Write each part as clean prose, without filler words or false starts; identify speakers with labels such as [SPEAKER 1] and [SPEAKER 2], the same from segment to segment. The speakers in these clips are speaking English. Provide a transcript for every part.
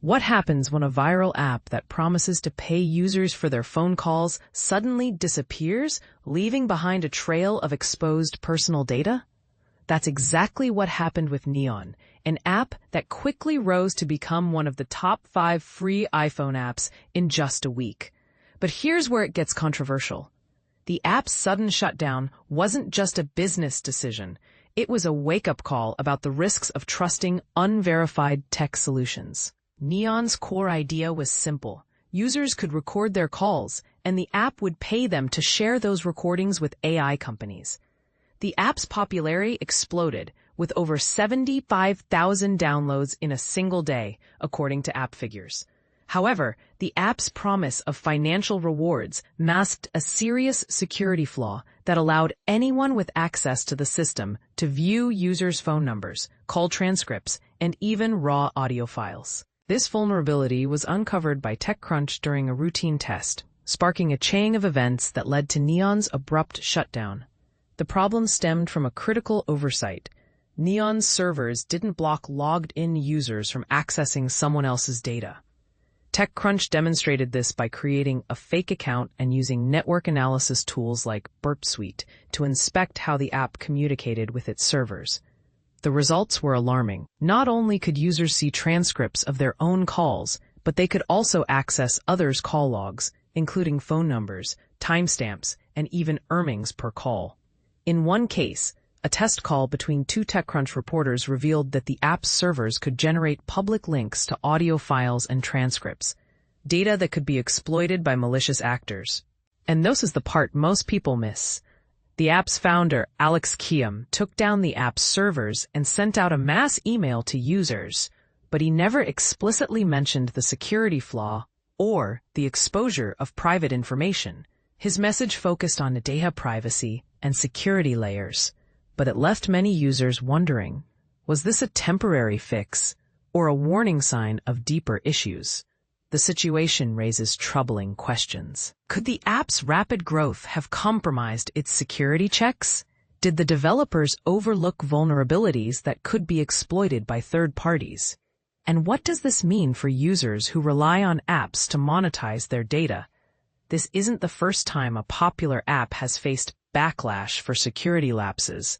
[SPEAKER 1] What happens when a viral app that promises to pay users for their phone calls suddenly disappears, leaving behind a trail of exposed personal data? That's exactly what happened with Neon, an app that quickly rose to become one of the top 5 free iPhone apps in just a week. But here's where it gets controversial. The app's sudden shutdown wasn't just a business decision. It was a wake-up call about the risks of trusting unverified tech solutions. Neon's core idea was simple. Users could record their calls, and the app would pay them to share those recordings with AI companies. The app's popularity exploded, with over 75,000 downloads in a single day, according to app figures. However, the app's promise of financial rewards masked a serious security flaw that allowed anyone with access to the system to view users' phone numbers, call transcripts, and even raw audio files. This vulnerability was uncovered by TechCrunch during a routine test, sparking a chain of events that led to Neon's abrupt shutdown. The problem stemmed from a critical oversight. Neon's servers didn't block logged-in users from accessing someone else's data. TechCrunch demonstrated this by creating a fake account and using network analysis tools like Burp Suite to inspect how the app communicated with its servers. The results were alarming. Not only could users see transcripts of their own calls, but they could also access others' call logs, including phone numbers, timestamps, and even earnings per call. In one case, a test call between 2 TechCrunch reporters revealed that the app's servers could generate public links to audio files and transcripts, data that could be exploited by malicious actors. And this is the part most people miss. The app's founder, Alex Kiam, took down the app's servers and sent out a mass email to users, but he never explicitly mentioned the security flaw or the exposure of private information. His message focused on data privacy and security layers, but it left many users wondering, was this a temporary fix or a warning sign of deeper issues? The situation raises troubling questions. Could the app's rapid growth have compromised its security checks? Did the developers overlook vulnerabilities that could be exploited by third parties? And what does this mean for users who rely on apps to monetize their data? This isn't the first time a popular app has faced backlash for security lapses.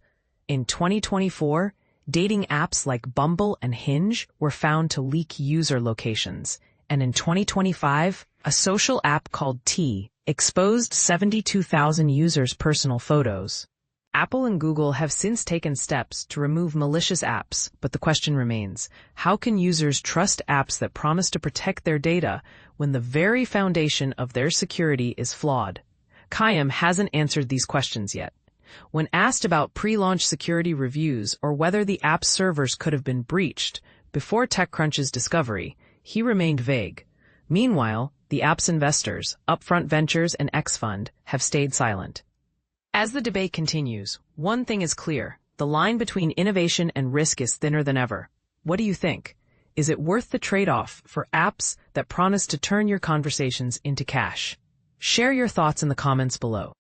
[SPEAKER 1] In 2024, dating apps like Bumble and Hinge were found to leak user locations. And in 2025, a social app called T exposed 72,000 users' personal photos. Apple and Google have since taken steps to remove malicious apps, but the question remains, how can users trust apps that promise to protect their data when the very foundation of their security is flawed? Kiam hasn't answered these questions yet. When asked about pre-launch security reviews or whether the app's servers could have been breached before TechCrunch's discovery, he remained vague. Meanwhile, the app's investors, Upfront Ventures and X-Fund, have stayed silent. As the debate continues, one thing is clear. The line between innovation and risk is thinner than ever. What do you think? Is it worth the trade-off for apps that promise to turn your conversations into cash? Share your thoughts in the comments below.